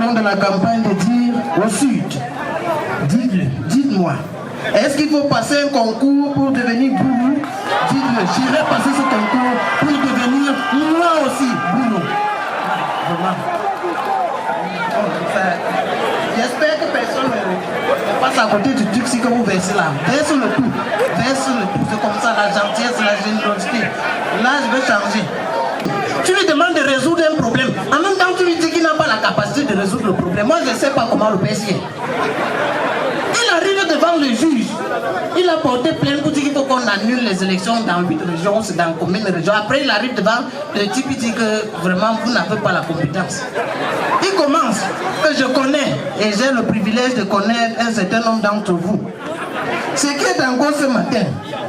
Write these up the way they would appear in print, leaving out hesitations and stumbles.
temps de la campagne de dire au Sud, dites-moi, est-ce qu'il faut passer un concours pour devenir boulou? Dites-le, j'irai passer ce concours pour devenir moi aussi boulou. Vraiment. J'espère que personne ne passe à côté du truc si que vous versez là. Verse le tout. C'est comme ça, la gentillesse, la générosité. Là, je vais changer. Tu lui demandes de résoudre un problème. En même temps, tu lui dis qu'il n'a pas la capacité de résoudre le problème. Moi, je ne sais pas comment le PSI. Il arrive devant le juge. Il a porté plainte pour dire qu'il faut qu'on annule les élections dans 8 régions, c'est dans combien de régions. Après, il arrive devant le type, il dit que vraiment, vous n'avez pas la compétence. Il commence, que je connais, et j'ai le privilège de connaître un certain nombre d'entre vous. Ce qui est en cause ce matin,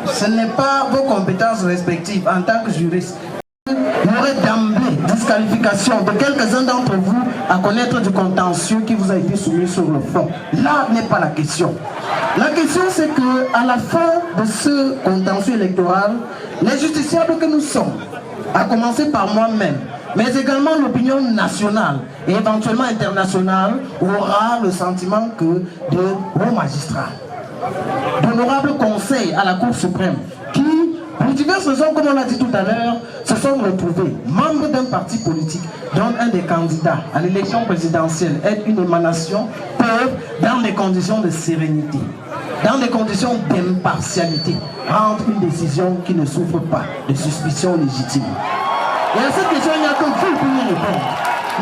ce n'est pas vos compétences respectives en tant que juriste. Il y aurait d'emblée disqualification de quelques-uns d'entre vous à connaître du contentieux qui vous a été soumis sur le fond. Là n'est pas la question. La question c'est que à la fin de ce contentieux électoral, les justiciables que nous sommes, à commencer par moi-même, mais également l'opinion nationale et éventuellement internationale, aura le sentiment que de hauts magistrats, d'honorables conseils à la Cour suprême, qui, pour diverses raisons, comme on l'a dit tout à l'heure, se sont retrouvés membres d'un parti politique dont un des candidats à l'élection présidentielle est une émanation, peuvent, dans des conditions de sérénité, dans des conditions d'impartialité, rendre une décision qui ne souffre pas de suspicion légitime. Et à cette question, il n'y a que vous pour y répondre.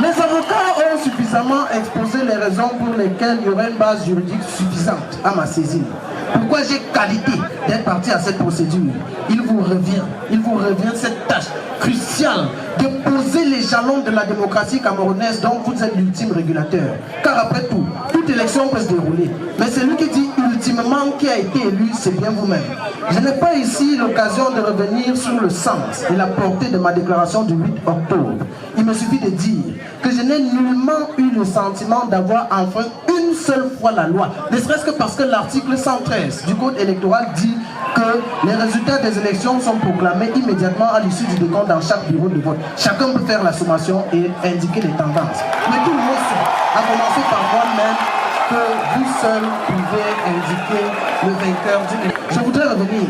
Les avocats ont suffisamment exposé les raisons pour lesquelles il y aurait une base juridique suffisante à ma saisine. Pourquoi j'ai qualité d'être parti à cette procédure? Il vous revient cette tâche cruciale de poser les jalons de la démocratie camerounaise dont vous êtes l'ultime régulateur. Car après tout, toute élection peut se dérouler. Mais celui qui dit ultimement qui a été élu, c'est bien vous-même. Je n'ai pas ici l'occasion de revenir sur le sens et la portée de ma déclaration du 8 octobre. Il me suffit de dire que je n'ai nullement eu le sentiment d'avoir enfreint une seule fois la loi, ne serait-ce que parce que l'article 113 du code électoral dit que les résultats des élections sont proclamés immédiatement à l'issue du décompte dans chaque bureau de vote. Chacun peut faire la sommation et indiquer les tendances. Mais tout le monde sait, à commencer par moi-même, que vous seul pouvez indiquer le vainqueur d'une élection. Je voudrais revenir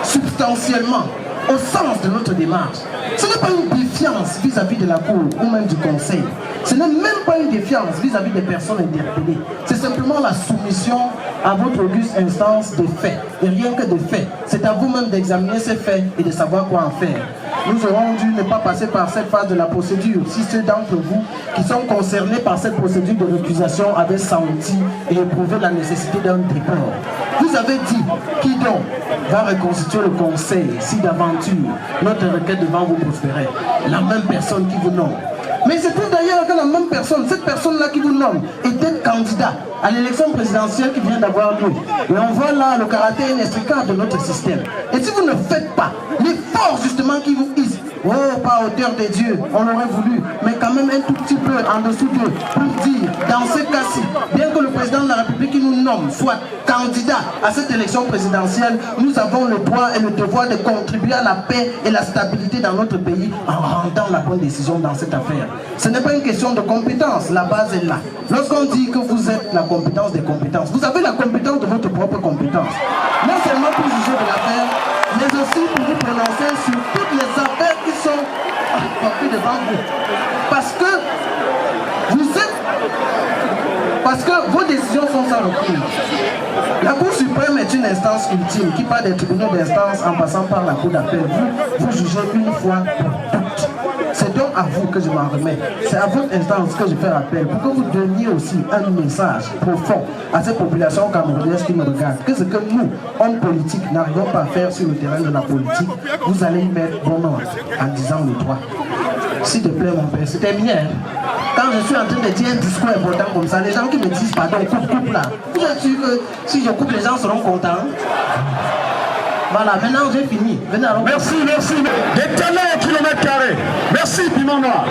substantiellement au sens de notre démarche. Ce n'est pas une défiance vis-à-vis de la Cour ou même du Conseil. Ce n'est même pas une défiance vis-à-vis des personnes interpellées. C'est simplement la soumission à votre auguste instance des faits. Et rien que des faits. C'est à vous-même d'examiner ces faits et de savoir quoi en faire. Nous aurons dû ne pas passer par cette phase de la procédure si ceux d'entre vous qui sont concernés par cette procédure de récusation avaient senti et éprouvé la nécessité d'un départ. Vous avez dit qui donc va reconstituer le conseil si d'aventure notre requête devant vous prospérait? La même personne qui vous nomme. Mais c'est tout d'ailleurs que la même personne, cette personne-là qui vous nomme, était candidat à l'élection présidentielle qui vient d'avoir lieu. Et on voit là le caractère inextricable de notre système. Et si vous ne faites pas l'effort justement qui vous hisse, oh, pas à hauteur des dieux, on aurait voulu, mais quand même un tout petit peu en dessous d'eux, pour dire, dans ce cas-ci, bien que le président de la République qui nous nomme soit candidat à cette élection présidentielle, nous avons le droit et le devoir de contribuer à la paix et la stabilité dans notre pays en rendant la bonne décision dans cette affaire. Ce n'est pas une question de compétence, la base est là. Lorsqu'on dit que vous êtes la compétence des compétences, vous avez la compétence de votre propre compétence. Non seulement pour juger de l'affaire, mais aussi pour vous prononcer sur toutes les affaires qui sont portées devant vous. Parce que vos décisions sont sans recours. La Cour suprême est une instance ultime qui part des tribunaux d'instance en passant par la Cour d'appel. Vous jugez une fois pour toutes. C'est donc à vous que je m'en remets. C'est à votre instance que je fais appel pour que vous donniez aussi un message profond à cette population camerounaise qui me regarde. Que ce que nous, hommes politiques, n'arrivons pas à faire sur le terrain de la politique, vous allez y mettre bon ordre en disant le droit. S'il te plaît mon père, c'est terminé. Quand je suis en train de dire un discours important comme ça, les gens qui me disent pardon, coupe là. Vous êtes sûr que si je coupe, les gens seront contents? Voilà, maintenant j'ai fini. Venez alors. Merci. Des talents au kilomètre carré. Merci, Piment Noir.